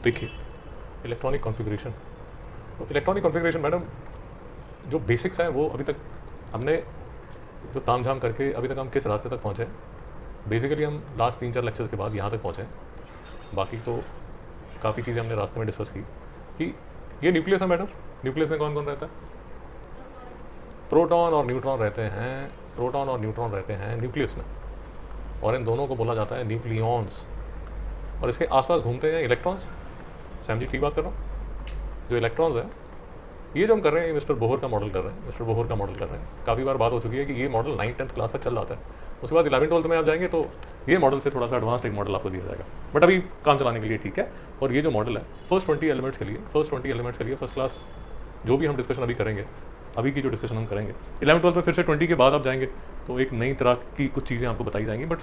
देखिए electronic configuration, तो electronic configuration madam जो बेसिक्स हैं वो अभी तक हमने जो तामझाम करके अभी तक हम किस रास्ते तक पहुँचे हैं। बेसिकली हम लास्ट 3-4 लेक्चर्स के बाद यहाँ तक पहुँचे हैं। बाकी तो काफ़ी चीज़ें हमने रास्ते में डिस्कस की कि ये न्यूक्लियस है मैडम, न्यूक्लियस में कौन कौन रहता है? प्रोटॉन और न्यूट्रॉन रहते हैं, प्रोटॉन और न्यूट्रॉन रहते हैं न्यूक्लियस में, और इन दोनों को बोला जाता है न्यूक्लियॉन्स। और इसके आसपास घूमते हैं इलेक्ट्रॉन्स। सैम जी ठीक बात कर रहा हूँ? जो इलेक्ट्रॉन्स हैं, ये जो हम कर रहे हैं ये मिस्टर बोहर का मॉडल कर रहे हैं, मिस्टर बोहर का मॉडल कर रहे हैं। काफ़ी बार बात हो चुकी है कि ये मॉडल 9th-10th क्लास तक चल जाता है, उसके बाद 11th-12th में आप जाएंगे तो ये मॉडल से थोड़ा सा एडवांस्ड एक मॉडल आपको दिया जाएगा, बट अभी काम चलाने के लिए ठीक है। और ये जो मॉडल है फर्स्ट 20 एलिमेंट्स के लिए फर्स्ट क्लास जो भी हम डिस्कशन अभी करेंगे, अभी की जो डिस्कशन हम करेंगे 11th-12th में फिर से 20 के बाद आप जाएंगे तो एक नई तरह की कुछ चीज़ें आपको बताई जाएंगी। बट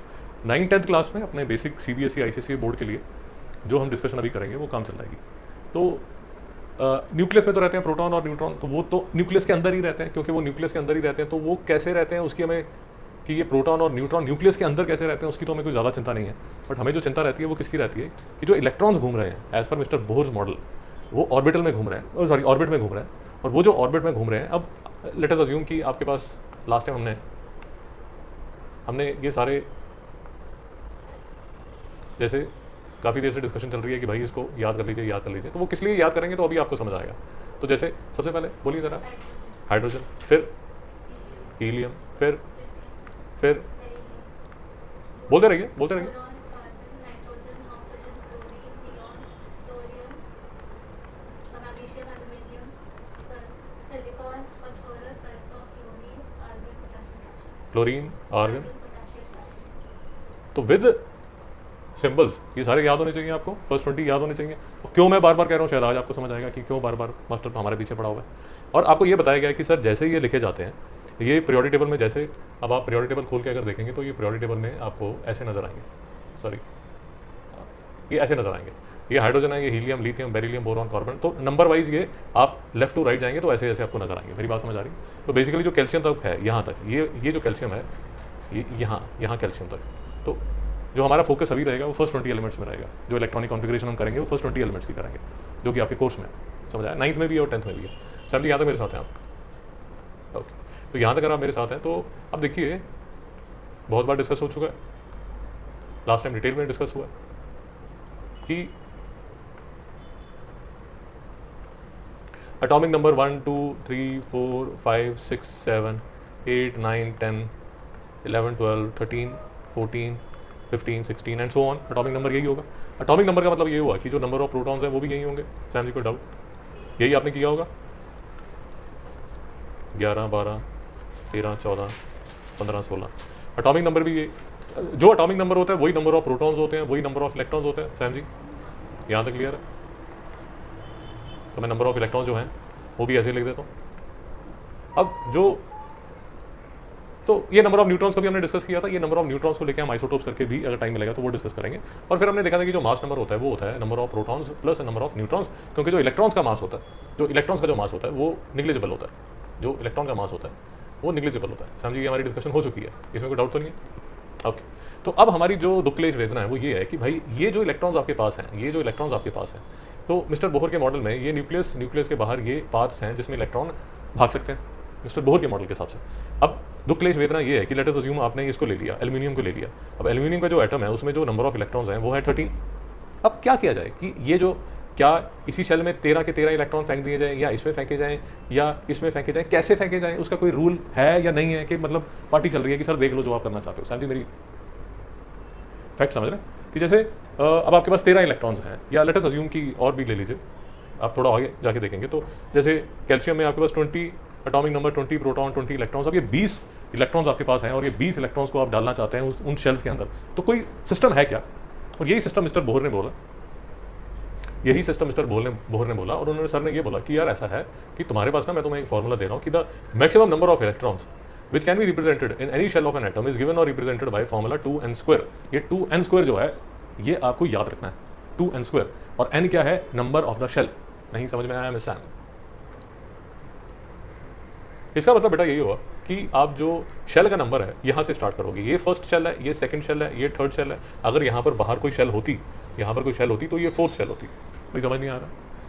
9th-10th क्लास में अपने बेसिक CBSE ICSE बोर्ड के लिए जो हम डिस्कशन अभी करेंगे वो काम चल जाएगी। तो न्यूक्लियस में तो रहते हैं प्रोटॉन और न्यूट्रॉन, तो वो तो न्यूक्लियस के अंदर ही रहते हैं, क्योंकि वो न्यूक्लियस के अंदर ही रहते हैं। तो वो कैसे रहते हैं उसकी हमें, कि ये प्रोटॉन और न्यूट्रॉन न्यूक्लियस के अंदर कैसे रहते हैं उसकी तो हमें कोई ज़्यादा चिंता नहीं है। बट हमें जो चिंता रहती है वो किसकी रहती है कि जो इलेक्ट्रॉन्स घूम रहे हैं as per Mr Bohr's model, वो ऑर्बिटल में घूम रहे हैं, सॉरी ऑर्बिट में घूम रहे हैं। और वो जो ऑर्बिट में घूम रहे हैं, अब लेट अस अज्यूम कि आपके पास लास्ट टाइम हमने ये सारे, जैसे काफ़ी देर से डिस्कशन चल रही है कि भाई इसको याद कर लीजिए, तो वो किस लिए याद करेंगे तो अभी आपको समझ आएगा। तो जैसे सबसे पहले बोलिए ज़रा, हाइड्रोजन, फिर हीलियम, फिर बोलते रहिए। क्लोरीन, आर्गन, तो विद सिंबल्स ये सारे याद होने चाहिए आपको, फर्स्ट 20 याद होने चाहिए। क्यों मैं बार बार कह रहा हूँ, शायद आज आपको समझ आएगा कि क्यों बार बार मास्टर हमारे पीछे पड़ा हुआ है। और आपको ये बताया गया है कि सर जैसे ये लिखे जाते हैं ये पीरियोडिक टेबल में, जैसे अब आप पीरियोडिक टेबल खोल के अगर देखेंगे तो ये पीरियोडिक टेबल में आपको ऐसे नजर आएंगे, सॉरी ये ऐसे नजर आएंगे, ये हाइड्रोजन है, ये helium, lithium, beryllium, boron, carbon. तो नंबर वाइज ये आप लेफ्ट टू राइट जाएंगे तो ऐसे ऐसे आपको नजर आएंगे। मेरी बात समझ आ रही है? तो बेसिकली जो कैल्शियम तक है यहाँ तक, ये जो कैल्शियम है ये यहाँ कैल्शियम तक, तो जो हमारा फोकस अभी रहेगा वो फर्स्ट 20 एलिमेंट्स में रहेगा। जो इलेक्ट्रॉनिक कॉन्फ़िगरेशन हम करेंगे वो फर्स्ट 20 एलिमेंट्स की करेंगे, जो कि आपके कोर्स में समझ आया, 9th में भी और 10th में भी है। सर जी यहाँ तक मेरे साथ हैं आप? ओके, तो यहाँ तक अगर आप मेरे साथ हैं तो अब देखिए बहुत बार डिस्कस हो चुका है, लास्ट टाइम डिटेल में डिस्कस हुआ कि atomic number 1 2 3 4 5 6 7 8 9 10 11 12 13 14 15 16 and so on. Atomic number यही होगा। एटॉमिक नंबर का मतलब ये हुआ कि जो नंबर ऑफ प्रोटॉन्स हैं वो भी यही होंगे। सैम जी को डाउट? यही आपने किया होगा, 11 12 13 14 15 16। एटॉमिक नंबर भी ये, जो एटॉमिक नंबर होता है वही नंबर ऑफ प्रोटॉन्स होते हैं, वही नंबर ऑफ इलेक्ट्रॉन्स होते हैं। सैम जी यहाँ तक क्लियर है? तो मैं नंबर ऑफ इलेक्ट्रॉन्स जो हैं वो भी ऐसे लिख देता हूँ। अब तो ये नंबर ऑफ न्यूट्रॉन्स को भी हमने डिस्कस किया था। ये नंबर ऑफ न्यूट्रॉन्स को लेकर हम आइसोटोप्स करके भी अगर टाइम मिलेगा तो वो डिस्कस करेंगे। और फिर हमने देखा था कि जो मास नंबर होता है वो होता है number of protons plus number of neutrons, क्योंकि जो इलेक्ट्रॉन्स का मास होता है, जो इलेक्ट्रॉन्स का जो मास होता है वो निग्लिजिबल होता है, जो इलेक्ट्रॉन का मास होता है वो निग्लिजिबल होता है। समझिए हमारी डिस्कशन हो चुकी है, इसमें कोई डाउट तो नहीं है? ओके, तो अब हमारी जो दुक्लेश वेदना है वो ये है कि भाई ये जो इलेक्ट्रॉन्स आपके पास हैं, तो मिस्टर बोहर के मॉडल में ये न्यूक्लियस के बाहर ये पाथ्स हैं जिसमें इलेक्ट्रॉन भाग सकते हैं मिस्टर बोहर के मॉडल के हिसाब से। अब दुक्लेश वेदना ये है कि लेट अस अज्यूम आपने इसको ले लिया, एल्यूमिनियम को ले लिया। अब एल्यूमिनियम का जो एटम है उसमें जो नंबर ऑफ इलेक्ट्रॉन्स हैं वो है 13। अब क्या किया जाए कि ये जो, क्या इसी शेल में 13 के 13 इलेक्ट्रॉन फेंक दिए जाए, या इसमें फेंके जाएँ या इसमें फेंके जाएँ, कैसे फेंके जाएँ? उसका कोई रूल है या नहीं है? कि मतलब पार्टी चल रही है कि सर देख लो जो आप करना चाहते हो। सर जी मेरी फैक्ट समझ रहे हैं कि जैसे अब आपके पास 13 इलेक्ट्रॉन्स हैं, या लेट अस अज्यूम कि और भी ले लीजिए, आप थोड़ा आगे जाके देखेंगे तो जैसे कैल्शियम में आपके पास 20 एटॉमिक नंबर, 20 प्रोटॉन, 20 इलेक्ट्रॉन्स। अब ये 20 इलेक्ट्रॉन्स आपके पास हैं और ये 20 इलेक्ट्रॉन्स को आप डालना चाहते हैं उन शेल्स के अंदर, तो कोई सिस्टम है क्या? और यही सिस्टम मिस्टर बोहर ने बोला, और उन्होंने सर ने ये बोला कि यार ऐसा है कि तुम्हारे पास ना, मैं तुम्हें एक फॉर्मूला दे रहा हूँ कि the maximum number of electrons which can be represented in any shell of an atom is given or represented by formula 2n²। ये 2n² जो है ये आपको याद रखना है, 2n²। और n क्या है? Number of the shell. नहीं समझ में आया मिस सैम? इसका मतलब बेटा यही हुआ कि आप जो शेल का नंबर है यहाँ से स्टार्ट करोगे, ये फर्स्ट शेल है, ये सेकंड शेल है, ये थर्ड शेल है। अगर यहाँ पर बाहर कोई शेल होती, तो ये फोर्थ शेल होती। कोई समझ नहीं आ रहा,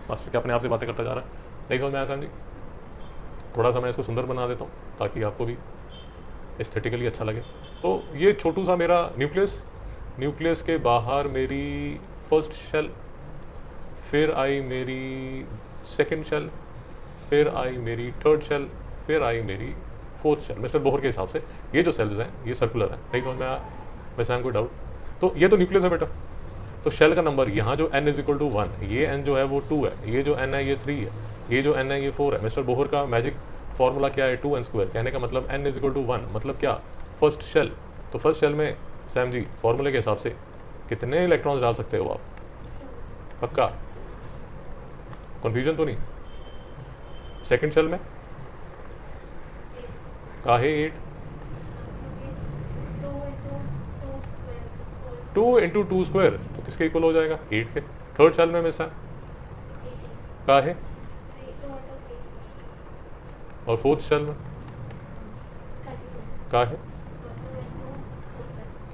मास्टर क्या अपने आप से बातें करता जा रहा है, नहीं समझ में आया सैम जी? थोड़ा सा मैं इसको सुंदर बना देता हूँ ताकि आपको भी एस्थेटिकली अच्छा लगे। तो ये छोटू सा मेरा न्यूक्लियस, न्यूक्लियस के बाहर मेरी फर्स्ट शेल, फिर आई मेरी सेकंड शेल, फिर आई मेरी थर्ड शेल, फिर आई मेरी फोर्थ शेल। मिस्टर बोहर के हिसाब से ये जो सेल्स हैं ये सर्कुलर है, नहीं समझ में आया वैसे कोई डाउट? तो ये तो न्यूक्लियस है बेटा, तो शेल का नंबर यहाँ जो n इज इक्वल टू 1, ये n जो है वो 2 है, ये जो n है ये 3 है, ये जो n है ये 4 है। मिस्टर बोहर का मैजिक फॉर्मूला क्या है? 2n²। कहने का मतलब n इज इक्वल टू 1 मतलब क्या? First shell. तो फर्स्ट शेल में सैम जी फॉर्मूले के हिसाब से कितने इलेक्ट्रॉन्स डाल सकते हो आप? पक्का कन्फ्यूजन तो नहीं? सेकंड शेल में काहे 8? 2 इंटू 2 स्क्वायर, तो किसके इक्वल हो जाएगा? 8 के। थर्ड शेल में मिसा काहे? और फोर्थ शेल में काहे?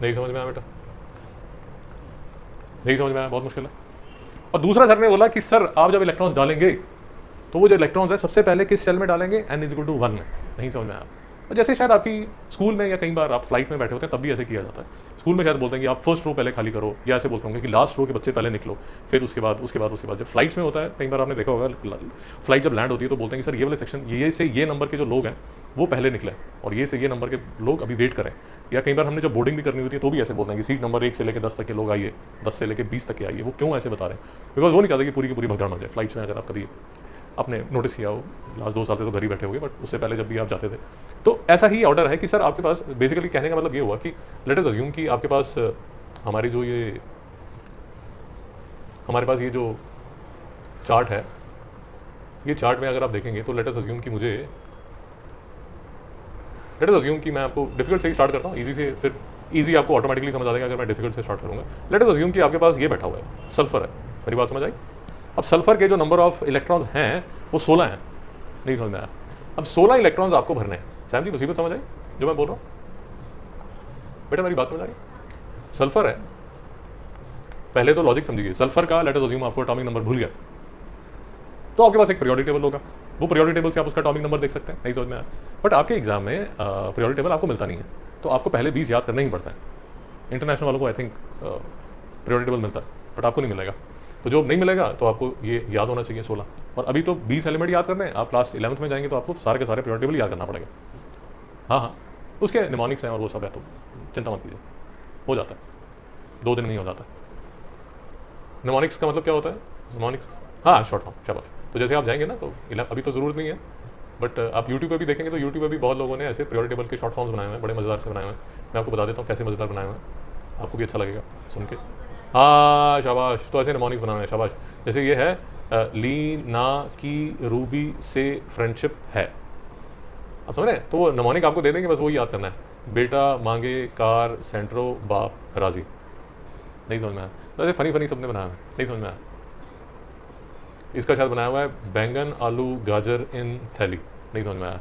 नहीं समझ में आया बेटा, नहीं समझ में आया, बहुत मुश्किल है। और दूसरा सर ने बोला कि सर आप जब इलेक्ट्रॉन्स डालेंगे तो वो जो इलेक्ट्रॉन्स है सबसे पहले किस शेल में डालेंगे? n इज इक्वल टू 1 में। नहीं समझ में आया। और जैसे शायद आपकी स्कूल में या कई बार आप फ्लाइट में बैठे होते हैं तब भी ऐसे किया जाता है। स्कूल में शायद बोलते हैं कि आप फर्स्ट रो पहले खाली करो, या ऐसे बोलते होंगे कि लास्ट रो के बच्चे पहले निकलो, फिर उसके बाद जब फ्लाइट्स में होता है कई बार आपने देखा होगा फ्लाइट जब लैंड होती है तो बोलते हैं कि सर ये वाले सेक्शन ये से ये नंबर के जो लोग हैं वो पहले निकले और ये से ये नंबर के लोग अभी वेट करें। या कई बार हमने जब बोर्डिंग भी करनी होती है तो भी ऐसे बोलते हैं कि सीट नंबर 1 से लेकर 10 तक के लोग आइए, 10 से लेकर 20 तक के आइए। वो क्यों ऐसे बता रहे हैं? बिकॉज वो नहीं चाहते कि पूरी की पूरी भगदड़ मच जाए। फ्लाइट्स में अगर आप कभी आपने नोटिस किया हो, लास्ट 2 साल से तो घर ही बैठे होंगे, बट उससे पहले जब भी आप जाते थे तो ऐसा ही ऑर्डर है कि सर आपके पास बेसिकली कहने का मतलब ये हुआ कि लेट अस अज्यूम कि आपके पास हमारे पास ये जो चार्ट है, ये चार्ट में अगर आप देखेंगे तो लेट अस अज्यूम कि मैं आपको डिफिकल्ट से ही स्टार्ट करता हूँ, इजी से फिर इजी आपको ऑटोमेटिकली समझ आ जाएगा अगर मैं डिफिकल्ट से स्टार्ट करूँगा। लेट अस अज्यूम कि आपके पास ये बैठा हुआ है, सल्फर है। मेरी बात समझ आई? अब सल्फर के जो नंबर ऑफ इलेक्ट्रॉन्स हैं वो 16 हैं। नहीं समझ में आया? अब 16 इलेक्ट्रॉन्स आपको भरने हैं। सैम जी मुसीबत समझ आई जो मैं बोल रहा हूँ? बेटा मेरी बात समझ आई? सल्फर है, पहले तो लॉजिक समझिए, सल्फर का लेट अस अज्यूम आपको एटॉमिक नंबर भूल गया तो आपके पास एक पीरियोडिक टेबल होगा, वो पीरियोडिक टेबल से आप उसका एटॉमिक नंबर देख सकते हैं। नहीं समझ में आया? बट आपके एग्जाम में पीरियोडिक टेबल आपको मिलता नहीं है, तो आपको पहले 20 याद करना ही पड़ता है। इंटरनेशनल वालों को आई थिंक पीरियोडिक टेबल मिलता है, बट आपको नहीं मिलेगा। तो जो नहीं मिलेगा तो आपको ये याद होना चाहिए 16। और अभी तो 20 एलिमेंट याद करने हैं, आप क्लास 11th में जाएंगे तो आपको सारे के सारे पीरियोडिक टेबल याद करना पड़ेगा। हाँ, उसके निमोनिक्स हैं और वो सब है, तो चिंता मत कीजिए, हो जाता है, 2 दिन में ही हो जाता है। निमोनिक्स का मतलब क्या होता है? निमोनिक्स, हाँ, शॉर्ट फॉर्म, शाबाश। तो जैसे आप जाएंगे ना तो अभी तो ज़रूरत नहीं है, बट आप यूट्यूब पे भी देखेंगे तो यूट्यूब पे भी बहुत लोगों ने ऐसे पीरियोडिक टेबल के शॉर्ट फॉर्म्स बनाए हुए हैं, बड़े मज़ेदार से बनाए हुए हैं। मैं आपको बता देता हूँ कैसे मज़ेदार बनाए हुए हैं, आपको भी अच्छा लगेगा सुन के। हाँ शाबाश, तो ऐसे निमोनिक्स बनाए हैं, शाबाश। जैसे ये है लीना की रूबी से फ्रेंडशिप है, आप समझ रहे हैं? तो वो निमोनिक आपको दे देंगे, बस वही याद करना है। बेटा मांगे कार सेंट्रो बाप राजी। नहीं समझ में आया? तो ऐसे फनी सबने बनाया है, नहीं समझ में आया? इसका शायद बनाया हुआ है बैंगन आलू गाजर इन थैली। नहीं समझ में आया?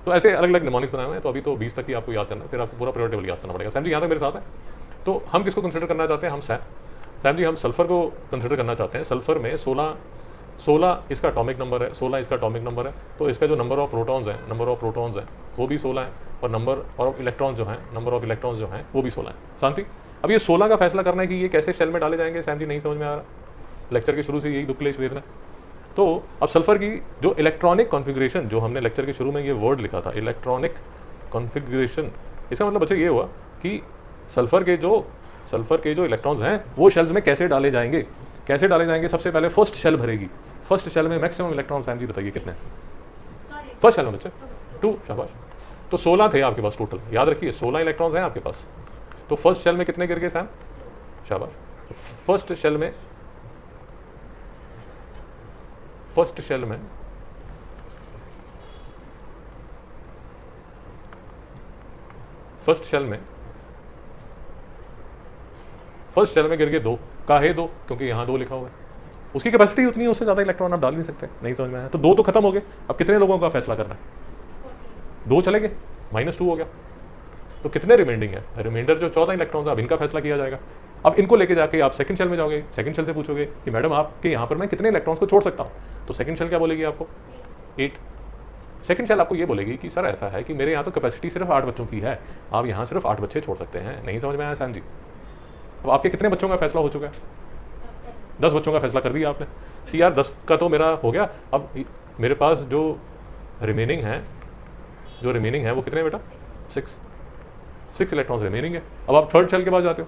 तो ऐसे अलग अलग निमोनिक्स बनाए हुए हैं। तो अभी तो 20 तक ही आपको याद करना है, फिर आपको पूरा पीरियोडिक टेबल याद करना पड़ेगा। सैम जी यहाँ तक मेरे साथ है? तो हम किसको कंसिडर करना चाहते हैं? हम सैम जी हम सल्फर को कंसिडर करना चाहते हैं। सल्फर में 16 इसका एटॉमिक नंबर है, 16 इसका एटॉमिक नंबर है, तो इसका जो नंबर ऑफ प्रोटॉन्स हैं वो भी 16 है, और नंबर ऑफ इलेक्ट्रॉन्स जो हैं वो भी 16 है। शांति? अब ये 16 का फैसला करना है कि ये कैसे शेल में डाले जाएंगे। सैम जी नहीं समझ में आ रहा? लेक्चर के शुरू से यही दुख क्लेश देखना। तो अब सल्फर की जो इलेक्ट्रॉनिक कॉन्फ़िगरेशन, जो हमने लेक्चर के शुरू में ये वर्ड लिखा था इलेक्ट्रॉनिक कॉन्फ़िगरेशन, इसका मतलब बच्चे ये हुआ कि सल्फर के जो इलेक्ट्रॉन्स हैं वो शेल्स में कैसे डाले जाएंगे। सबसे पहले फर्स्ट शेल भरेगी। फर्स्ट शेल में मैक्सिमम इलेक्ट्रॉन्स हैं जी, बताइए कितने? फर्स्ट शेल में बच्चे 2, शाबाश। तो 16 थे आपके पास टोटल, याद रखिए 16 इलेक्ट्रॉन्स हैं आपके पास। तो फर्स्ट शेल में कितने गिर गए सैम? शाबाश। फर्स्ट शेल में फर्स्ट शेल में गिर गए 2। काहे 2? क्योंकि यहाँ 2 लिखा हुआ है, उसकी कैपेसिटी उतनी है, उससे ज़्यादा इलेक्ट्रॉन आप डाल नहीं सकते। नहीं समझ में आया? तो 2 तो खत्म हो गए। अब कितने लोगों का फैसला करना है? 2 चले गए, -2 हो गया, तो कितने रिमेंडिंग है? रिमाइंडर जो 14 इलेक्ट्रॉन्स, अब इनका फैसला किया जाएगा। अब इनको लेके जाके आप सेकंड शेल में जाओगे, सेकंड शेल से पूछोगे कि मैडम आपके यहाँ पर मैं कितने इलेक्ट्रॉन्स को छोड़ सकता हूँ, तो सेकंड शेल क्या बोलेगी आपको? 8। सेकंड शेल आपको ये बोलेगी कि सर ऐसा है कि मेरे यहाँ तो कैपेसिटी सिर्फ 8 बच्चों की है, आप यहाँ सिर्फ 8 बच्चे छोड़ सकते हैं। नहीं समझ में आया सैम जी? अब आपके कितने बच्चों का फैसला हो चुका है? 10 बच्चों का फैसला कर दिया आपने कि यार 10 का तो मेरा हो गया। अब मेरे पास जो रिमेनिंग है वो कितने बेटा? 6 इलेक्ट्रॉन्स रिमेनिंग है। अब आप थर्ड शेल के पास जाते हो,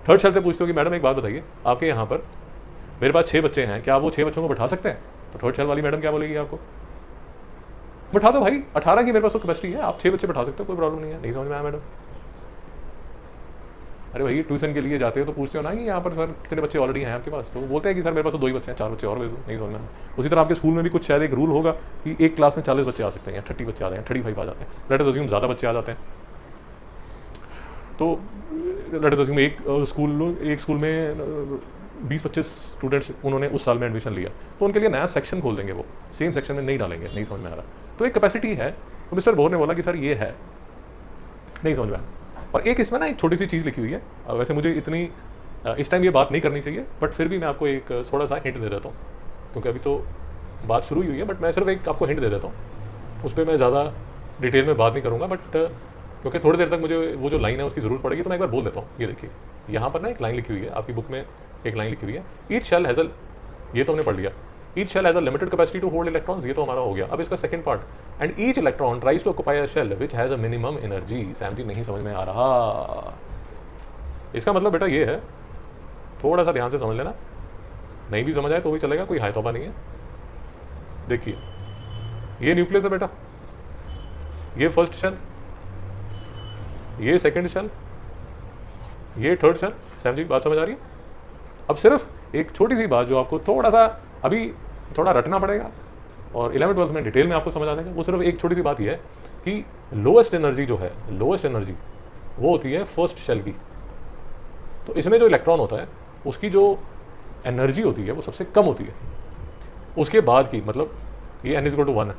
थर्ड शेल से पूछते हो कि मैडम एक बात बताइए, आपके यहाँ पर मेरे पास 6 बच्चे हैं, क्या आप वो 6 बच्चों को बैठा सकते हैं? तो थर्ड शेल वाली मैडम क्या बोलेगी आपको? बैठा दो भाई, 18 की मेरे पास तो कैपेसिटी है, आप 6 बच्चे बैठा सकते हो, कोई प्रॉब्लम नहीं है। नहीं समझ में आया मैडम? अरे भाई ट्यूशन के लिए जाते हो तो पूछते हो ना कि यहाँ पर सर कितने बच्चे ऑलरेडी हैं आपके पास, तो वो बोलते हैं कि सर मेरे पास तो 2 ही बच्चे हैं, 4 बच्चे और भेज दो। नहीं समझ में आया? उसी तरह आपके स्कूल में भी कुछ शायद एक रूल होगा कि एक क्लास में 40 बच्चे आ सकते हैं या 30 बच्चे आ जाते हैं, 35 आ जाते हैं, लेट अस अज्यूम ज़्यादा बच्चे आ जाते हैं। तो लेट अस अज्यूम एक स्कूल में 20-25 स्टूडेंट्स उन्होंने उस साल में एडमिशन लिया, तो उनके लिए नया सेक्शन खोल देंगे, वो सेम सेक्शन में नहीं डालेंगे। नहीं समझ में आ रहा? तो एक कैपेसिटी है, तो मिस्टर बोर ने बोला कि सर ये है। नहीं समझ में आया? और एक इसमें ना एक छोटी सी चीज़ लिखी हुई है, वैसे मुझे इतनी इस टाइम ये बात नहीं करनी चाहिए, बट फिर भी मैं आपको एक थोड़ा सा हिंट दे देता हूँ, क्योंकि अभी तो बात शुरू ही हुई है, बट मैं सिर्फ एक आपको हिंट दे देता हूँ। उस पर मैं ज़्यादा डिटेल में बात नहीं करूँगा, बट क्योंकि थोड़ी देर तक मुझे वो जो लाइन है उसकी ज़रूरत पड़ेगी, तो मैं एक बार बोल देता हूँ। ये देखिए, यहाँ पर ना एक लाइन लिखी हुई है, आपकी बुक में एक लाइन लिखी हुई है, ईच शेल हैज़ ये तो हमने पढ़ लिया, each shell has a limited capacity to hold electrons, ये तो हमारा हो गया। अब इसका second part, and each electron tries to occupy a shell which has a minimum energy. Sam ji नहीं समझ में आ रहा? इसका मतलब बेटा ये है, थोड़ा सा ध्यान से समझ लेना, नहीं भी समझ आए तो भी चलेगा, कोई हाय तौबा नहीं है। देखिए, ये न्यूक्लियस है बेटा, ये फर्स्ट शेल, ये सेकंड शेल, ये थर्ड शेल। सैम जी बात समझ आ रही है? अब सिर्फ एक छोटी सी बात जो आपको थोड़ा सा अभी थोड़ा रटना पड़ेगा और 11th-12th में डिटेल में आपको समझ आ जाएगा, वो सिर्फ एक छोटी सी बात ये है कि लोएस्ट एनर्जी जो है, लोएस्ट एनर्जी वो होती है फर्स्ट शेल की। तो इसमें जो इलेक्ट्रॉन होता है उसकी जो एनर्जी होती है वो सबसे कम होती है। उसके बाद की, मतलब ये n=1 है,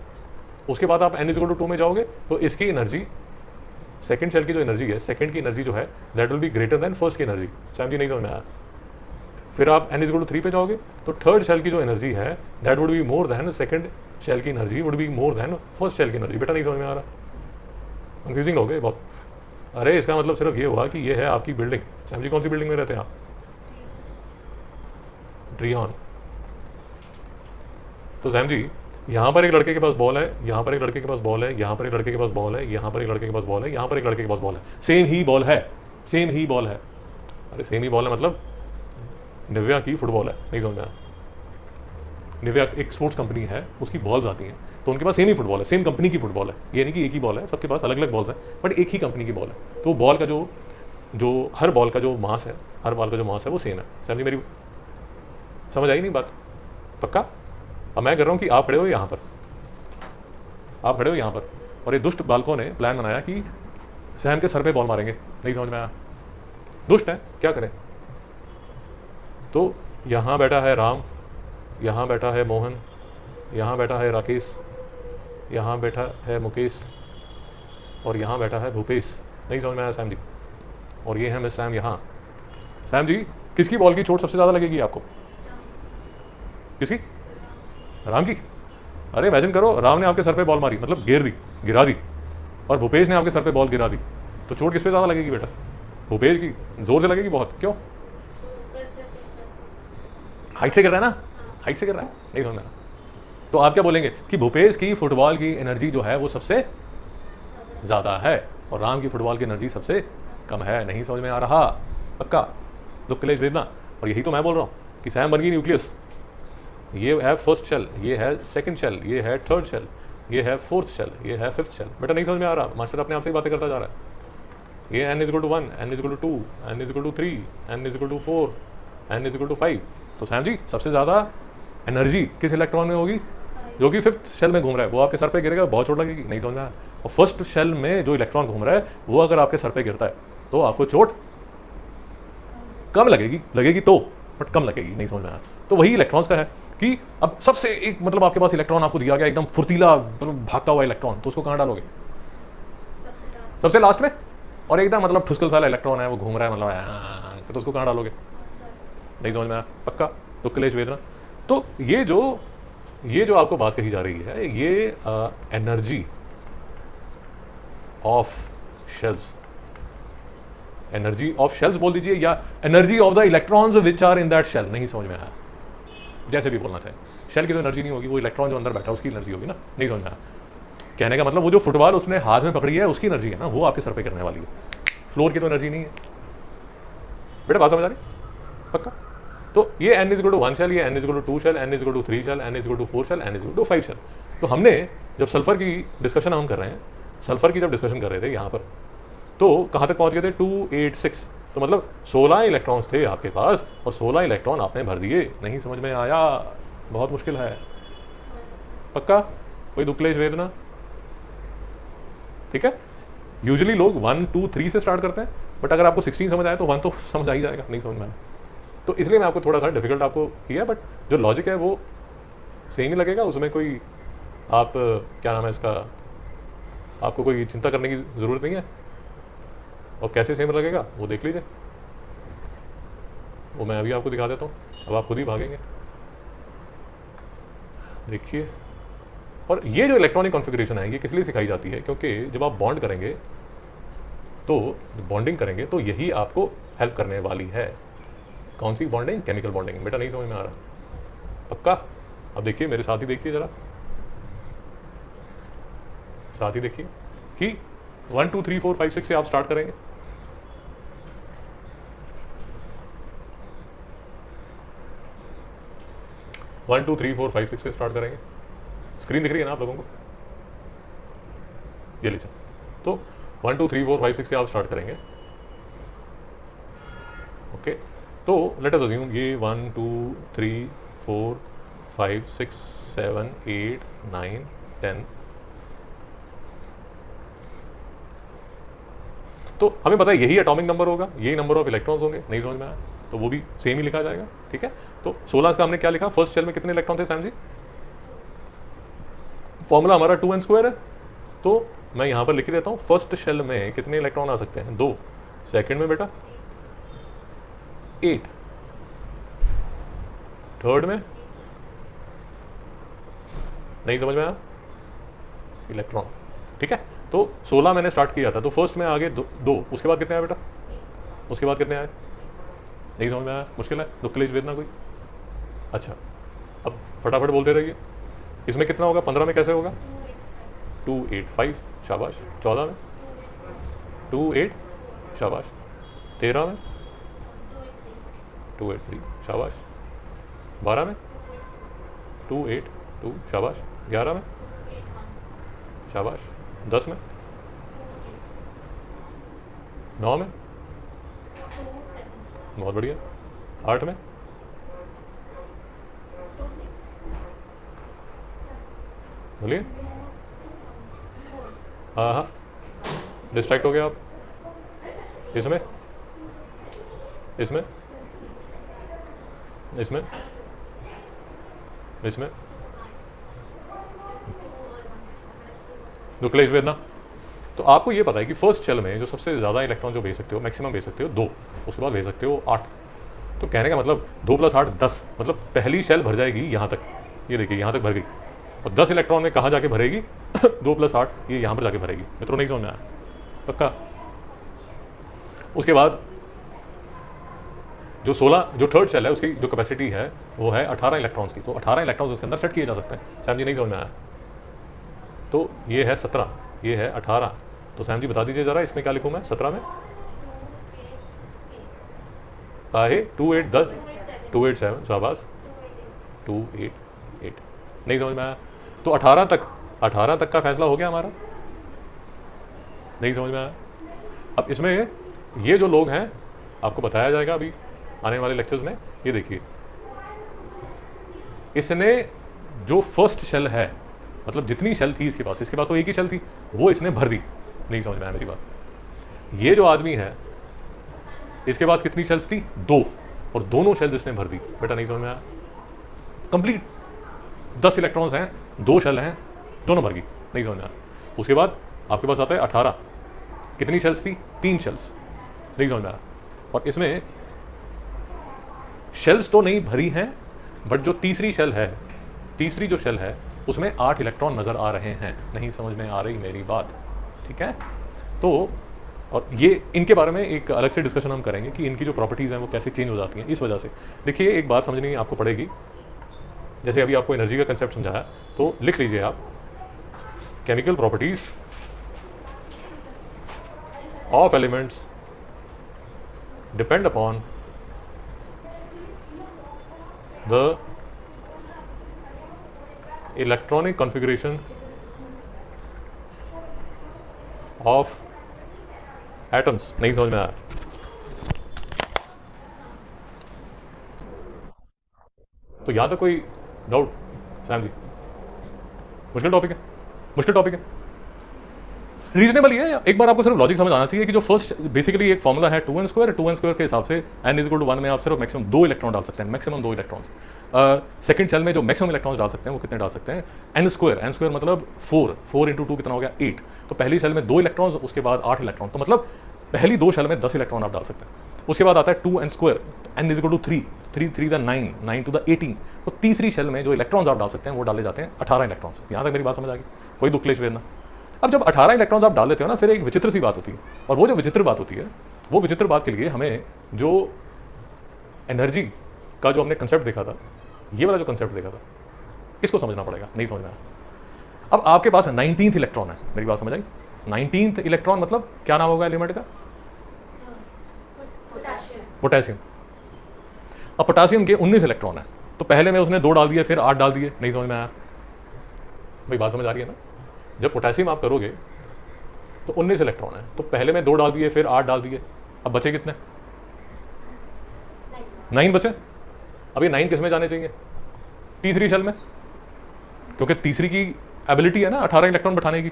उसके बाद आप n=2 में जाओगे तो इसकी एनर्जी, सेकंड शेल की जो एनर्जी है, सेकंड की एनर्जी जो है that will be greater than first की एनर्जी। सैम जी नहीं समझ में आया? फिर आप n=3 पे जाओगे तो थर्ड शेल की जो एनर्जी है that would be more than second shell की energy would be more than first shell की एनर्जी। बेटा नहीं समझ में आ रहा? कंफ्यूजिंग हो गए बहुत? अरे इसका मतलब सिर्फ ये हुआ कि ये है आपकी बिल्डिंग। सैम जी कौन सी बिल्डिंग में रहते हैं आप? ट्रियॉन। तो सैम जी यहाँ पर एक लड़के के पास बॉल है, यहाँ पर एक लड़के के पास बॉल है, यहाँ पर एक लड़के के पास बॉल है, यहाँ पर एक लड़के के पास बॉल है, यहाँ पर एक लड़के के पास बॉल है, सेम ही बॉल है, सेम ही बॉल है। अरे सेम ही बॉल है मतलब निव्या की फुटबॉल है। नहीं समझ में आया? निव्या एक स्पोर्ट्स कंपनी है, उसकी बॉल्स आती हैं, तो उनके पास सेम ही फुटबॉल है, सेम कंपनी की फुटबॉल है। ये नहीं कि एक ही बॉल है, सबके पास अलग अलग बॉल्स हैं, बट एक ही कंपनी की बॉल है। तो बॉल का जो हर बॉल का जो मास है, हर बॉल का जो मास है वो सेम है। सैम जी मेरी समझ आई नहीं बात? पक्का? अब मैं कर रहा हूँ कि आप खड़े हो यहाँ पर, आप खड़े हो यहाँ पर, और ये दुष्ट बालकों ने प्लान बनाया कि सैम के सर पे बॉल मारेंगे। नहीं समझ में आया? दुष्ट है, क्या करें? तो यहाँ बैठा है राम, यहाँ बैठा है मोहन, यहाँ बैठा है राकेश, यहाँ बैठा है मुकेश, और यहाँ बैठा है भूपेश। नहीं समझ में आया सैम जी? और ये है मिस सैम यहाँ। सैम जी किसकी बॉल की चोट सबसे ज़्यादा लगेगी आपको? किसकी? राम की। अरे इमेजिन करो, राम ने आपके सर पे बॉल मारी, मतलब गिरा दी, और भूपेश ने आपके सर पे बॉल गिरा दी, तो चोट किस पे ज़्यादा लगेगी बेटा? भूपेश की जोर से लगेगी बहुत। क्यों? हाइट से गिर रहा है ना, हाइट से गिर रहा है। नहीं समझ में आया? तो आप क्या बोलेंगे कि भूपेश की फुटबॉल की एनर्जी जो है वो सबसे ज़्यादा है और राम की फुटबॉल की एनर्जी सबसे कम है। नहीं समझ में आ रहा? पक्का? दुख कलेश भेजना। और यही तो मैं बोल रहा हूँ कि सैम बन गई न्यूक्लियस। ये है फर्स्ट शेल, ये है सेकंड शेल, ये है थर्ड शेल, ये है फोर्थ शेल, ये है फिफ्थ शेल। बेटा नहीं समझ में आ रहा? मास्टर अपने आप से ही बातें करता जा रहा है। ये n=1, n=2, n=3, n=4, n=5। तो सैम जी सबसे ज़्यादा एनर्जी किस इलेक्ट्रॉन में होगी? जो कि फिफ्थ शेल में घूम रहा है, वो आपके सर पे गिरेगा, बहुत चोट लगेगी। नहीं समझ में आया? और फर्स्ट शेल में जो इलेक्ट्रॉन घूम रहा है वो अगर आपके सर पे गिरता है तो आपको चोट कम लगेगी तो, बट कम लगेगी। नहीं समझ में आया? तो वही इलेक्ट्रॉन्स का है कि अब सबसे एक, मतलब आपके पास इलेक्ट्रॉन आपको दिया गया एकदम फुर्तीला भागता हुआ इलेक्ट्रॉन, तो उसको कहाँ डालोगे? सबसे लास्ट में। और एकदम मतलब ठुसकल साला इलेक्ट्रॉन है, वो घूम रहा है, मतलब तो उसको कहाँ डालोगे? नहीं समझ में आया? पक्का? तो क्लेश वेदना। तो ये जो आपको बात कही जा रही है, ये energy of shells, energy of shells बोल दीजिए, या energy of the electrons which are in that shell, नहीं समझ में आया, जैसे भी बोलना चाहे। शेल की तो एनर्जी नहीं होगी, वो इलेक्ट्रॉन जो अंदर बैठा है उसकी एनर्जी होगी ना, नहीं समझ में आया? कहने का मतलब वो जो फुटबॉल उसने हाथ में पकड़ी है उसकी एनर्जी है ना, वो आपके सर पे करने वाली है, फ्लोर की तो एनर्जी नहीं है। बेटा बात समझ आ रही? पक्का? तो ये n is equal to 1 shell, ये n is equal to 2 shell, n is equal to 3 shell, n is equal to 4 shell, n is equal to 5 shell. तो हमने जब सल्फर की डिस्कशन हम कर रहे हैं, सल्फर की जब डिस्कशन कर रहे थे यहाँ पर, तो कहाँ तक पहुँच गए थे? 286। तो मतलब 16 इलेक्ट्रॉन्स थे आपके पास और 16 इलेक्ट्रॉन आपने भर दिए। नहीं समझ में आया? बहुत मुश्किल है। पक्का? कोई दुख क्लेश वेदना? ठीक है। यूजुअली लोग 1 2 3 से स्टार्ट करते हैं, बट अगर आपको 16 समझ आए तो 1 तो समझ आ ही जाएगा। नहीं समझ में आया तो इसलिए मैं आपको थोड़ा सा डिफिकल्ट आपको किया, बट जो लॉजिक है वो सेम ही लगेगा, उसमें कोई आप क्या नाम है इसका, आपको कोई चिंता करने की ज़रूरत नहीं है। और कैसे सेम लगेगा वो देख लीजिए, वो मैं अभी आपको दिखा देता हूँ, अब आप खुद ही भागेंगे। देखिए, और ये जो इलेक्ट्रॉनिक कॉन्फ़िगरेशन है ये किस लिए सिखाई जाती है? क्योंकि जब आप बॉन्ड करेंगे तो बॉन्डिंग करेंगे तो यही आपको हेल्प करने वाली है। कौन सी बॉन्डिंग? Chemical bonding. बेटा नहीं समझ में आ रहा? पक्का? अब देखिए मेरे साथ ही देखिए जरा, साथ ही देखिए कि 1 2 3 4 5 6 से आप स्टार्ट करेंगे। One two three four five six से स्टार्ट करेंगे। स्क्रीन दिख रही है ना आप लोगों को? ये लीजिए। तो 1 2 3 4 5 6 से आप स्टार्ट करेंगे। ओके, तो लेट अस अज्यूम ये 1 2 3 4 5 6 7 8 9 10। तो हमें पता है यही एटॉमिक नंबर होगा, यही नंबर ऑफ इलेक्ट्रॉन्स होंगे। नहीं समझ में आया तो वो भी सेम ही लिखा जाएगा। ठीक है, तो 16 का हमने क्या लिखा? फर्स्ट शेल में कितने इलेक्ट्रॉन थे सैम जी? फॉर्मूला हमारा 2n² है, तो मैं यहां पर लिख देता हूं फर्स्ट शेल में कितने इलेक्ट्रॉन आ सकते हैं? 2। सेकंड में बेटा 8। थर्ड में नहीं समझ में आया? इलेक्ट्रॉन। ठीक है, तो 16 मैंने स्टार्ट किया था, तो फर्स्ट में आगे 2। उसके बाद कितने आए बेटा? उसके बाद कितने आए? नहीं समझ में आया? मुश्किल है? दुख क्लेश वेदना कोई? अच्छा, अब फटाफट बोलते रहिए। इसमें कितना होगा? 15 में कैसे होगा? 2 8 5, शाबाश। 14 में 2 8, शाबाश। 13 में 2 8 3, शाबाश। 12 में 2 8 2, शाबाश। 11 में शाबाश। 10 में 9 में बहुत बढ़िया। 8 में बोलिए। हाँ हाँ, डिस्ट्रैक्ट हो गया आप। इसमें इसमें इसमें इसमें दुक्लेश वेदना। तो आपको ये पता है कि फर्स्ट शेल में जो सबसे ज़्यादा इलेक्ट्रॉन जो भेज सकते हो, मैक्सिमम भेज सकते हो 2, उसके बाद भेज सकते हो 8। तो कहने का मतलब 2 + 8 10, मतलब पहली शेल भर जाएगी यहाँ तक। ये देखिए यहाँ तक भर गई, और 10 इलेक्ट्रॉन में कहाँ जाके भरेगी? 2 + 8, ये यहाँ पर जाके भरेगी। मित्रों नहीं समझ में आया? पक्का? उसके बाद जो 16 जो थर्ड शेल है उसकी जो कैपेसिटी है वो है 18 इलेक्ट्रॉन्स की। तो 18 इलेक्ट्रॉन्स उसके अंदर सेट किए जा सकते हैं। सैम जी नहीं समझ में आया? तो ये है 17, ये है 18। तो सैम जी बता दीजिए ज़रा इसमें क्या लिखूँ मैं? 17 में आहे 2 8 10 2 8 7, शाबाश। 2 8 8 नहीं समझ में आया? तो 18 तक का फैसला हो गया हमारा। नहीं समझ में आया? अब इसमें ये जो लोग हैं आपको बताया जाएगा अभी आने वाले लेक्चर्स में। ये देखिए, इसने जो फर्स्ट शेल है, मतलब जितनी शेल थी इसके पास तो एक ही शेल थी, वो इसने भर दी। नहीं समझ में आया मेरी बात? ये जो आदमी है इसके पास कितनी शेल्स थी? 2, और दोनों शेल्स इसने भर दी। बेटा नहीं समझ में आया? कंप्लीट 10 इलेक्ट्रॉन्स हैं, 2 शेल हैं, दोनों भर गई। नहीं समझ में आया? उसके बाद आपके पास आता है 18, कितनी शेल्स थी? 3 शेल्स, नहीं समझ में आया। और इसमें शेल्स तो नहीं भरी हैं, बट जो तीसरी शेल है, तीसरी जो शेल है उसमें 8 इलेक्ट्रॉन नजर आ रहे हैं। नहीं समझ में आ रही मेरी बात? ठीक है, तो और ये इनके बारे में एक अलग से डिस्कशन हम करेंगे कि इनकी जो प्रॉपर्टीज़ हैं वो कैसे चेंज हो जाती हैं इस वजह से। देखिए एक बात समझनी आपको पड़ेगी, जैसे अभी आपको एनर्जी का कंसेप्ट समझाया, तो लिख लीजिए आप, chemical properties of elements depend upon the electronic configuration of atoms. नहीं समझ में आया? तो यहां तक कोई डाउट सैम जी? मुश्किल टॉपिक है, मुश्किल टॉपिक है, रीजनेबल ही है। एक बार आपको सिर्फ लॉजिक समझ आना चाहिए कि जो फर्स्ट बेसिकली एक फॉर्मुला है 2n² के हिसाब से n = 1 में आप सिर्फ मैक्सिमम 2 इलेक्ट्रॉन डाल सकते हैं, मैक्सिमम 2 इलेक्ट्रॉन्स। सेकंड शेल में जो मैक्सिमम इलेक्ट्रॉन्स डाल सकते हैं वो कितने डाल सकते हैं? n² मतलब 4 × 2 कितना हो गया? 8। तो पहली शेल में 2 इलेक्ट्रॉन्स, उसके बाद 8 इलेक्ट्रॉन, तो मतलब पहली 2 शेल में 10 इलेक्ट्रॉन आप डाल सकते हैं। उसके बाद आता है 2n², n = 3, 3 3 9, 9 × 18। तो तीसरी शेल में जो इलेक्ट्रॉन्स आप डाल सकते हैं वो डाले जाते हैं 18 इलेक्ट्रॉन्स। यहाँ तक मेरी बात समझ आ गई? कोई दुख क्लेश वेदना? अब जब 18 इलेक्ट्रॉन्स आप डाल देते हो ना, फिर एक विचित्र सी बात होती है, और वो जो विचित्र बात होती है, वो विचित्र बात के लिए हमें जो एनर्जी का जो हमने कंसेप्ट देखा था, ये वाला जो कंसेप्ट देखा था, इसको समझना पड़ेगा। नहीं समझ में आया? अब आपके पास 19th इलेक्ट्रॉन है, मेरी बात समझ आई? 19th इलेक्ट्रॉन मतलब क्या नाम होगा एलिमेंट का? पोटेशियम। अब पोटेशियम के 19 इलेक्ट्रॉन है, तो पहले में उसने 2 डाल दिए, फिर 8 डाल दिए। नहीं समझ में आया? भाई बात समझ आ रही है ना? जब पोटेशियम आप करोगे तो 19 इलेक्ट्रॉन है, तो पहले में 2 डाल दिए, फिर 8 डाल दिए, अब बचे कितने? 9 बचे। अब ये 9 किस में जाने चाहिए? तीसरी शेल में, क्योंकि तीसरी की एबिलिटी है ना 18 इलेक्ट्रॉन बैठाने की।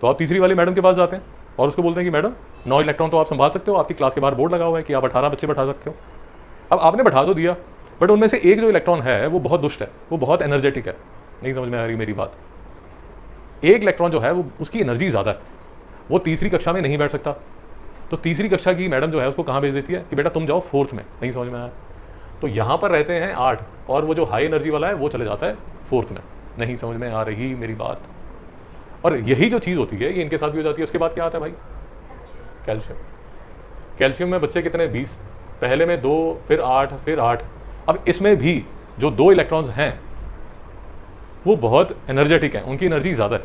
तो आप तीसरी वाली मैडम के पास जाते हैं और उसको बोलते हैं कि मैडम 9 इलेक्ट्रॉन तो आप संभाल सकते हो, आपकी क्लास के बाहर बोर्ड लगा हुआ है कि आप 18 बच्चे बैठा सकते हो। अब आपने बैठा तो दिया, बट उनमें से एक जो इलेक्ट्रॉन है वो बहुत दुष्ट है, वो बहुत एनर्जेटिक है। नहीं समझ में आ रही मेरी बात? एक इलेक्ट्रॉन जो है वो, उसकी एनर्जी ज़्यादा है, वो तीसरी कक्षा में नहीं बैठ सकता। तो तीसरी कक्षा की मैडम जो है उसको कहाँ भेज देती है कि बेटा तुम जाओ 4th में। नहीं समझ में आया? तो यहाँ पर रहते हैं 8, और वो जो हाई एनर्जी वाला है वो चले जाता है 4th में। नहीं समझ में आ रही मेरी बात? और यही जो चीज़ होती है ये इनके साथ भी हो जाती है। उसके बाद क्या आता है भाई? कैल्शियम। कैल्शियम में बच्चे कितने? 20। पहले में 2, फिर 8, फिर 8। अब इसमें भी जो 2 इलेक्ट्रॉन्स हैं वो बहुत एनर्जेटिक हैं, उनकी एनर्जी ज़्यादा है।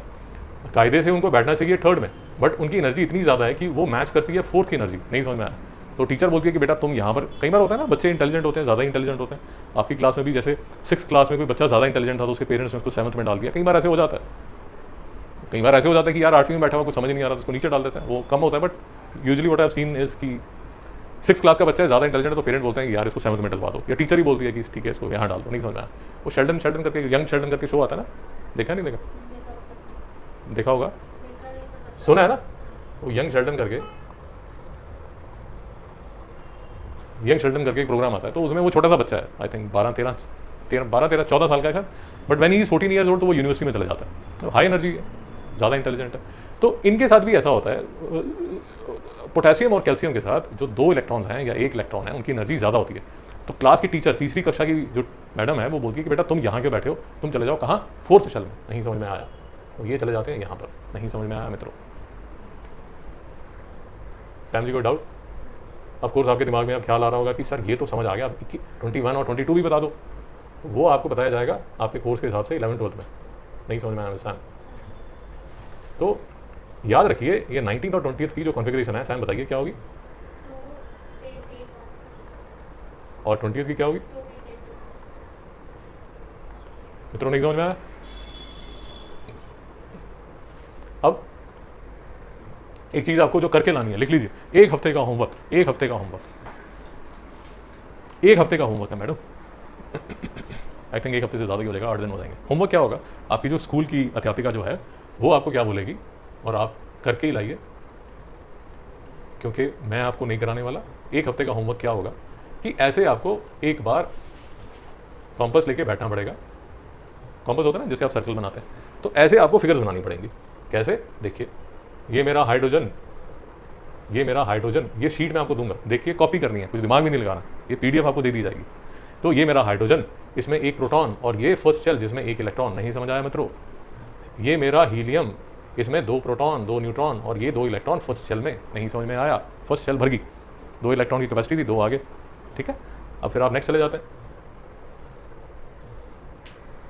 कायदे से उनको बैठना चाहिए 3rd में, बट उनकी एनर्जी इतनी ज़्यादा है कि वो मैच करती है 4th की एनर्जी। नहीं समझ में आया? तो टीचर बोलती है कि बेटा तुम यहाँ पर, कई बार होता है ना बच्चे इंटेलिजेंट होते हैं, ज़्यादा इंटेलिजेंट होते हैं। आपकी क्लास में भी जैसे 6th क्लास में कोई बच्चा ज़्यादा इंटेलिजेंट था तो उसके पेरेंट्स ने उसको 7th में डाल दिया। कई बार ऐसे हो जाता है, कई बार ऐसे हो जाता है कि यार 8वीं में बैठा हुआ कुछ समझ नहीं आ रहा, उसको नीचे डाल देता है, वो कम होता है। But usually what I have seen is कि 6th क्लास का बच्चा है, ज़्यादा इंटेलिजेंट है, तो पेरेंट बोलते हैं कि यार इसको 7th में डलवा दो, या टीचर ही बोलती है कि ठीक है इसको यहाँ डाल दो। नहीं समझ में आया? वो शेल्डन करके, यंग शेल्डन करके शो आता है ना, देखा नहीं? देखा होगा, सुना है ना? वो यंग शेल्डन करके एक प्रोग्राम आता है, तो उसमें वो छोटा सा बच्चा है, आई थिंक 12-13-14 साल का है, but when he is 14 years old तो वो यूनिवर्सिटी में चला जाता है। तो हाई एनर्जी है, ज़्यादा इंटेलिजेंट है। तो इनके साथ भी ऐसा होता है, पोटेशियम और कैल्शियम के साथ जो 2 इलेक्ट्रॉन्स हैं या 1 इलेक्ट्रॉन है, उनकी एनर्जी ज़्यादा होती है। तो क्लास की टीचर, तीसरी कक्षा की जो मैडम है, वो बोलती है कि बेटा तुम यहाँ क्यों बैठे हो, तुम चले जाओ कहाँ? 4th शेल में। नहीं समझ में आया? तो ये चले जाते हैं यहाँ पर। नहीं समझ में आया मित्रों? सैम जी को डाउट? ऑफ कोर्स आपके दिमाग में अब ख्याल आ रहा होगा कि सर ये तो समझ आ गया, 21 और 22 भी बता दो। वो आपको बताया जाएगा आपके कोर्स के हिसाब से 11th-12th में। नहीं समझ में आया सैम? तो याद रखिए ये 19th और 20th की जो कॉन्फ़िगरेशन है, सैम बताइए क्या होगी? और 20th की क्या होगी मित्रों? नहीं समझ में आया? एक चीज़ आपको जो करके लानी है, लिख लीजिए, 1 हफ्ते का होमवर्क, 1 हफ्ते का होमवर्क, 1 हफ्ते का होमवर्क है मैडम। आई थिंक 1 हफ्ते से ज़्यादा ही हो जाएगा, 8 दिन हो जाएंगे। होमवर्क क्या होगा? आपकी जो स्कूल की अध्यापिका जो है वो आपको क्या बोलेगी और आप करके ही लाइए, क्योंकि मैं आपको नहीं कराने वाला। 1 हफ्ते का होमवर्क क्या होगा कि ऐसे आपको एक बार कॉम्पस लेके बैठना पड़ेगा। कॉम्पस होता है ना जिससे आप सर्कल बनाते हैं, तो ऐसे आपको फिगर्स बनानी पड़ेंगी। कैसे? देखिए, ये मेरा हाइड्रोजन ये मेरा हाइड्रोजन, ये शीट मैं आपको दूंगा, देख के कॉपी करनी है, कुछ दिमाग भी नहीं लगाना, ये PDF आपको दे दी जाएगी। तो ये मेरा हाइड्रोजन, इसमें एक प्रोटॉन और ये फर्स्ट शेल जिसमें एक इलेक्ट्रॉन, नहीं समझ आया मित्रों? ये मेरा हीलियम, इसमें 2 प्रोटॉन 2 न्यूट्रॉन और ये 2 इलेक्ट्रॉन फर्स्ट शेल में, नहीं समझ में आया? फर्स्ट शेल भर गई, 2 इलेक्ट्रॉन की कैपेसिटी थी, 2 आगे, ठीक है। अब फिर आप नेक्स्ट चले जाते हैं,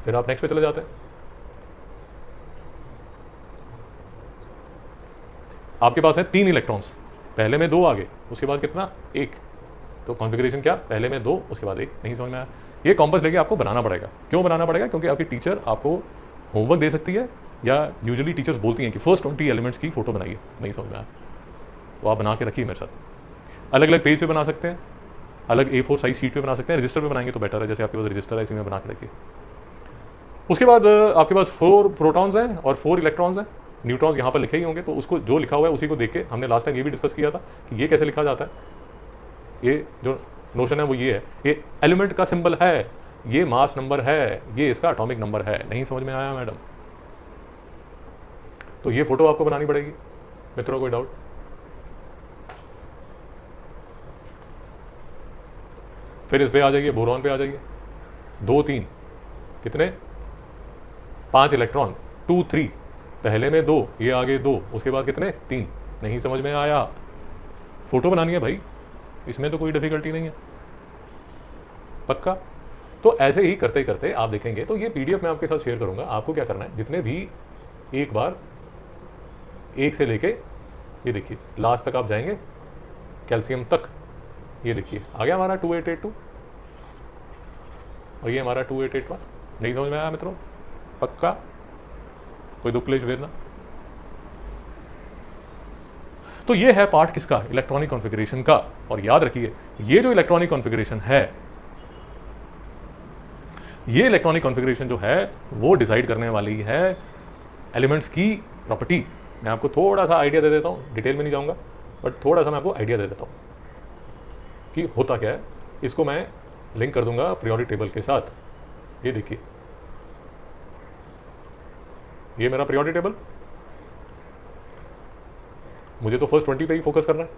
फिर आप नेक्स्ट पे चले जाते हैं। आपके पास है 3 इलेक्ट्रॉन्स, पहले में 2 आगे, उसके बाद कितना? 1। तो कॉन्फ़िगरेशन क्या? पहले में 2, उसके बाद 1, नहीं समझ में आया? ये कॉम्पस लेके आपको बनाना पड़ेगा। क्यों बनाना पड़ेगा? क्योंकि आपकी टीचर आपको होमवर्क दे सकती है, या यूजुअली टीचर्स बोलती हैं कि फर्स्ट 20 एलिमेंट्स की फोटो बनाइए, नहीं समझ में आया तो आप बना के रखिए मेरे साथ। अलग अलग पेज पे बना सकते हैं, अलग A4 साइज शीट पे बना सकते हैं, रजिस्टर पे बनाएंगे तो बेटर है, जैसे आपके पास रजिस्टर है इसी में बना के रखिए। उसके बाद आपके पास 4 प्रोटॉन्स हैं और 4 इलेक्ट्रॉन्स हैं, न्यूट्रॉन्स यहाँ पर लिखे ही होंगे, तो उसको जो लिखा हुआ है उसी को देख के हमने लास्ट टाइम ये भी डिस्कस किया था कि ये कैसे लिखा जाता है। ये जो नोशन है वो ये है, ये एलिमेंट का सिंबल है, ये मास नंबर है, ये इसका एटॉमिक नंबर है, नहीं समझ में आया मैडम? तो ये फोटो आपको बनानी पड़ेगी मित्रों, कोई डाउट? फिर इस पे आ जाइए, बोरॉन पे आ जाइए, 2 3 कितने? 5 इलेक्ट्रॉन, 2 3, पहले में 2, ये आगे 2, उसके बाद कितने? 3, नहीं समझ में आया? फोटो बनानी है भाई, इसमें तो कोई डिफिकल्टी नहीं है, पक्का? तो ऐसे ही करते करते आप देखेंगे, तो ये PDF मैं आपके साथ शेयर करूंगा। आपको क्या करना है, जितने भी एक बार 1 से लेके ये देखिए लास्ट तक आप जाएंगे, कैल्शियम तक, ये देखिए आ गया हमारा 2882 और ये हमारा 2881, नहीं समझ में आया मित्रों? पक्का? कोई दुख क्लेश वेदना? तो ये है पार्ट किसका? इलेक्ट्रॉनिक कॉन्फ़िगरेशन का। और याद रखिए, ये जो इलेक्ट्रॉनिक कॉन्फ़िगरेशन है, ये इलेक्ट्रॉनिक कॉन्फ़िगरेशन जो है वो डिसाइड करने वाली है एलिमेंट्स की प्रॉपर्टी। मैं आपको थोड़ा सा आइडिया दे देता हूँ, डिटेल में नहीं जाऊँगा, बट थोड़ा सा मैं आपको आइडिया दे देता हूँ कि होता क्या है। इसको मैं लिंक कर दूंगा पीरियोडिक टेबल के साथ। ये देखिए, ये मेरा पीरियोडिक टेबल, मुझे तो फर्स्ट 20 पे ही फोकस करना है,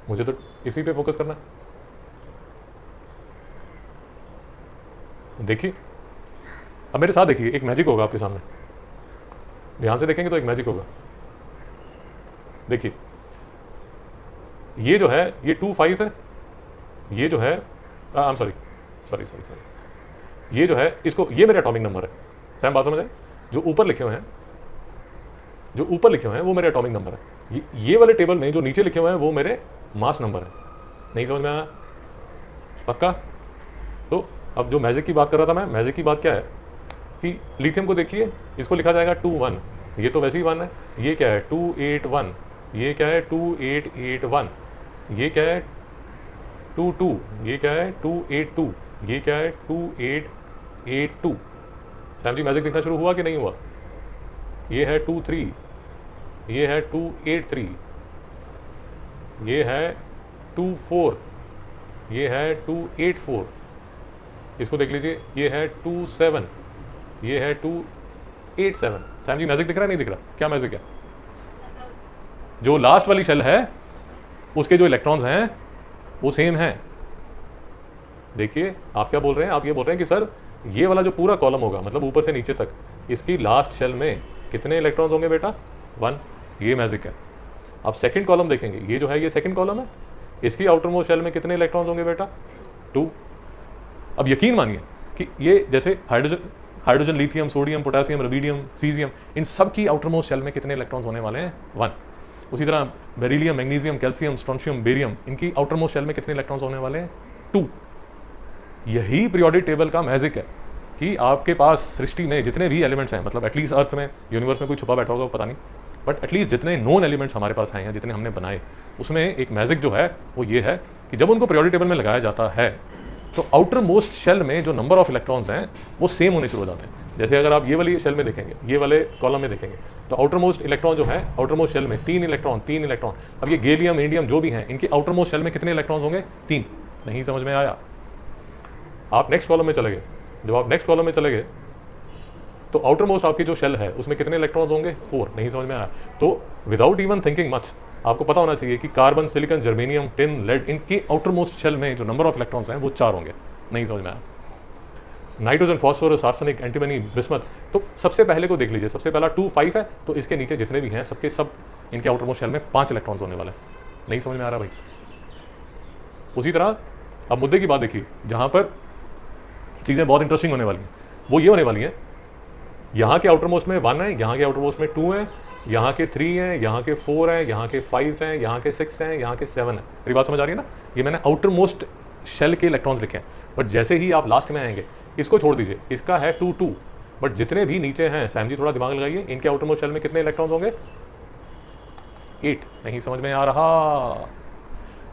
मुझे तो इसी पे फोकस करना है। देखिए, अब मेरे साथ देखिए, एक मैजिक होगा आपके सामने, ध्यान से देखेंगे तो एक मैजिक होगा। देखिए, ये जो है ये 2 5 है, ये जो है आई एम सॉरी, ये जो है इसको, ये मेरा एटॉमिक नंबर है। सैम बात समझ आए? जो ऊपर लिखे हुए हैं वो मेरे एटॉमिक नंबर है। ये वाले टेबल में जो नीचे लिखे हुए हैं वो मेरे मास नंबर है। नहीं समझ में आया? पक्का? तो अब जो मैजिक की बात कर रहा था मैं, मैजिक की बात क्या है कि लिथियम को देखिए, इसको लिखा जाएगा 2 1, ये तो वैसे ही 1 है। ये क्या है? 2 8 1, ये क्या है? 2 8 8 1, ये क्या है? 2 2, ये क्या है? 2 8 2, ये क्या है? 2 8 8 2। सैम जी मैजिक दिखना शुरू हुआ कि नहीं हुआ? ये है 2 3, ये है 2 8 3, ये है 2 4, ये है 2 8 4, इसको देख लीजिए, ये है 2 7, ये है 2 8 7। सैम जी मैजिक दिख रहा है नहीं दिख रहा? क्या मैजिक है? जो लास्ट वाली शेल है उसके जो इलेक्ट्रॉन्स हैं वो सेम हैं। देखिए, आप क्या बोल रहे हैं? आप ये बोल रहे हैं कि सर ये वाला जो पूरा कॉलम होगा, मतलब ऊपर से नीचे तक, इसकी लास्ट शेल में कितने इलेक्ट्रॉन्स होंगे बेटा? 1। ये मैजिक है। आप सेकंड कॉलम देखेंगे, ये जो है ये सेकंड कॉलम है, इसकी आउटर मोस्ट शेल में कितने इलेक्ट्रॉन्स होंगे बेटा? 2। अब यकीन मानिए कि ये जैसे hydrogen, lithium, sodium, potassium, rubidium, caesium, इन सब की आउटर मोस्ट शेल में कितने इलेक्ट्रॉन्स होने वाले हैं? 1। उसी तरह beryllium, magnesium, calcium, strontium, barium, इनकी आउटर मोस्ट शेल में कितने इलेक्ट्रॉन्स होने वाले हैं? 2। यही पीरियोडिक टेबल का मैजिक है कि आपके पास सृष्टि में जितने भी एलिमेंट्स हैं, मतलब एटलीस्ट अर्थ में, यूनिवर्स में कोई छुपा बैठा होगा पता नहीं, बट एटलीस्ट जितने नोन एलिमेंट्स हमारे पास हैं या जितने हमने बनाए, उसमें एक मैजिक जो है वो ये है कि जब उनको पीरियोडिक टेबल में लगाया जाता है तो आउटर मोस्ट शेल में जो नंबर ऑफ इलेक्ट्रॉन्स हैं वो सेम होने शुरू हो जाते हैं। जैसे अगर आप ये वाली शेल में देखेंगे, ये वाले कॉलम में देखेंगे, तो आउटर मोस्ट इलेक्ट्रॉन जो है, आउटर मोस्ट शेल में 3 इलेक्ट्रॉन। अब ये गैलियम, इंडियम जो भी हैं, इनकी आउटर मोस्ट शेल में कितने इलेक्ट्रॉन्स होंगे? 3। नहीं समझ में आया? आप नेक्स्ट कॉलम में चले गए। जब आप नेक्स्ट कॉलम में चले गए तो आउटर मोस्ट आपकी जो शेल है उसमें कितने इलेक्ट्रॉन्स होंगे? 4। नहीं समझ में आया तो विदाउट इवन थिंकिंग मच आपको पता होना चाहिए कि carbon, silicon, germanium, tin, lead, इनकी आउटर मोस्ट शेल में जो नंबर ऑफ इलेक्ट्रॉन्स हैं वो 4 होंगे। नहीं समझ में आया? Nitrogen, phosphorus, arsenic, antimony, bismuth, तो सबसे पहले को देख लीजिए, सबसे पहला 2, 5 है, तो इसके नीचे जितने भी हैं सबके सब इनके आउटर मोस्ट शेल में 5 इलेक्ट्रॉन्स होने वाले हैं। नहीं समझ में आ रहा भाई? उसी तरह अब मुद्दे की बात देखिए, जहां पर चीज़ें बहुत इंटरेस्टिंग होने वाली हैं वो ये होने वाली हैं, यहाँ के आउटर मोस्ट में 1 है, यहाँ के आउटर मोस्ट में 2 है, यहाँ के 3 हैं, यहाँ के 4 हैं, यहाँ के 5 हैं, यहाँ के 6 हैं, यहाँ के 7 हैं। मेरी बात समझ आ रही है ना? ये मैंने आउटर मोस्ट शेल के इलेक्ट्रॉन्स लिखे हैं, बट जैसे ही आप लास्ट में आएंगे, इसको छोड़ दीजिए, इसका है 2, 2, बट जितने भी नीचे हैं, सैम जी थोड़ा दिमाग लगाइए, इनके आउटर मोस्ट शेल में कितने इलेक्ट्रॉन्स होंगे? 8। नहीं समझ में आ रहा?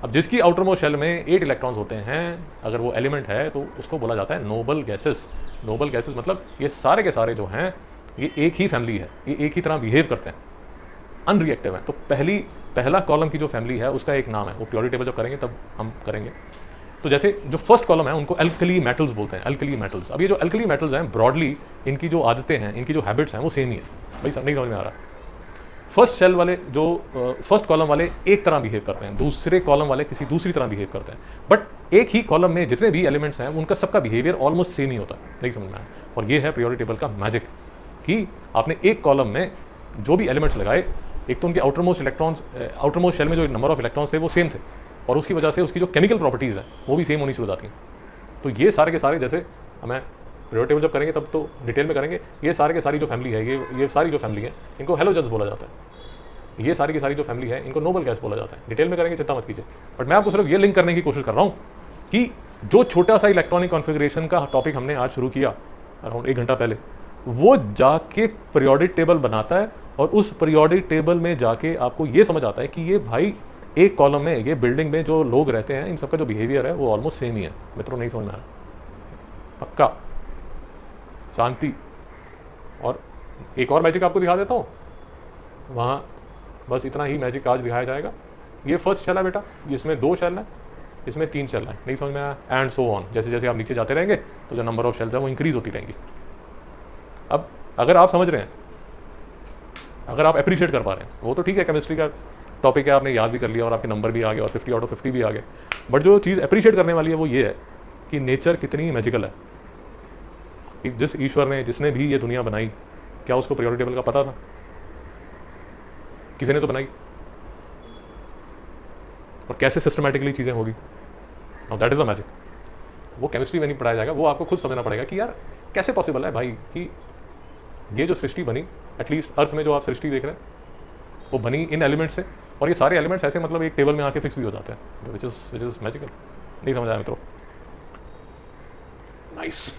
अब जिसकी आउटर मोस्ट शेल में 8 इलेक्ट्रॉन्स होते हैं, अगर वो एलिमेंट है तो उसको बोला जाता है नोबल गैसेस। नोबल गैसेस मतलब ये सारे के सारे जो हैं ये एक ही फैमिली है, ये एक ही तरह बिहेव करते हैं, अनरिएक्टिव है। तो पहला कॉलम की जो फैमिली है उसका एक नाम है, वो पीरियोडिक टेबल जब करेंगे तब हम करेंगे। तो जैसे जो फर्स्ट कॉलम है उनको एल्कली मेटल्स बोलते हैं, एल्कली मेटल्स। अब ये जो एल्कली मेटल्स हैं ब्रॉडली इनकी जो आदतें हैं, इनकी जो हैबिट्स हैं वो सेम ही है। भाई नहीं समझ में आ रहा? फर्स्ट शेल वाले जो फर्स्ट कॉलम वाले एक तरह बिहेव करते हैं, दूसरे कॉलम वाले किसी दूसरी तरह बिहेव करते हैं, बट एक ही कॉलम में जितने भी एलिमेंट्स हैं उनका सबका बिहेवियर ऑलमोस्ट सेम ही होता है। नहीं समझ में आया? और ये है पीरियोडिक टेबल का मैजिक कि आपने एक कॉलम में जो भी एलिमेंट्स लगाए, एक तो उनके outer most electrons, outer most shell में जो नंबर ऑफ इलेक्ट्रॉन्स थे वो सेम थे, और उसकी वजह से उसकी जो केमिकल प्रॉपर्टीज़ हैं वो भी सेम होनी शुरू हो जाती हैं। तो ये सारे के सारे, जैसे हमें पीरियोडिक टेबल जब करेंगे तब तो डिटेल में करेंगे, ये सारे के सारी जो फैमिली है, ये सारी जो फैमिली है इनको हेलोजन्स बोला जाता है। ये सारी की सारी जो फैमिली है इनको नोबल गैस बोला जाता है। डिटेल में करेंगे, चिंता मत कीजिए, बट मैं आपको सिर्फ ये लिंक करने की कोशिश कर रहा हूँ कि जो छोटा सा इलेक्ट्रॉनिक कॉन्फ़िगरेशन का टॉपिक हमने आज शुरू किया अराउंड 1 घंटा पहले, वो जाके पीरियोडिक टेबल बनाता है, और उस पीरियोडिक टेबल में जाके आपको ये समझ आता है कि ये भाई एक कॉलम में, ये बिल्डिंग में जो लोग रहते हैं इन सबका जो बिहेवियर है वो ऑलमोस्ट सेम ही है। मित्रों नहीं समझ में आया? पक्का शांति। और एक और मैजिक आपको दिखा देता हूँ, वहाँ बस इतना ही मैजिक आज दिखाया जाएगा। ये फर्स्ट शेल है बेटा, इसमें 2 शेल है, इसमें 3 शेल है। नहीं समझ में आया? एंड सो ऑन, जैसे जैसे आप नीचे जाते रहेंगे तो जो नंबर ऑफ शेल्स है वो इंक्रीज होती रहेंगी। अब अगर आप समझ रहे हैं, अगर आप अप्रिशिएट कर पा रहे हैं, वो तो ठीक है, केमिस्ट्री का टॉपिक है, आपने याद भी कर लिया और आपके नंबर भी आ गए और 50 आउट ऑफ 50 भी आ गए, बट जो चीज़ अप्रिशिएट करने वाली है वो ये है कि नेचर कितनी मैजिकल है। कि जिस ईश्वर ने, जिसने भी ये दुनिया बनाई, क्या उसको पीरियोडिक टेबल का पता था? किसी ने तो बनाई, और कैसे सिस्टमैटिकली चीज़ें होगी। Now that is a magic. वो केमिस्ट्री में नहीं पढ़ाया जाएगा, वो आपको खुद समझना पड़ेगा कि यार कैसे पॉसिबल है भाई कि ये जो सृष्टि बनी, एटलीस्ट अर्थ में जो आप सृष्टि देख रहे हैं वो बनी इन एलिमेंट्स से, और ये सारे एलिमेंट्स ऐसे मतलब एक टेबल में आके फिक्स भी हो जाते हैं, विच इज़ मैजिकल। नहीं समझ आया मित्रों? नाइस।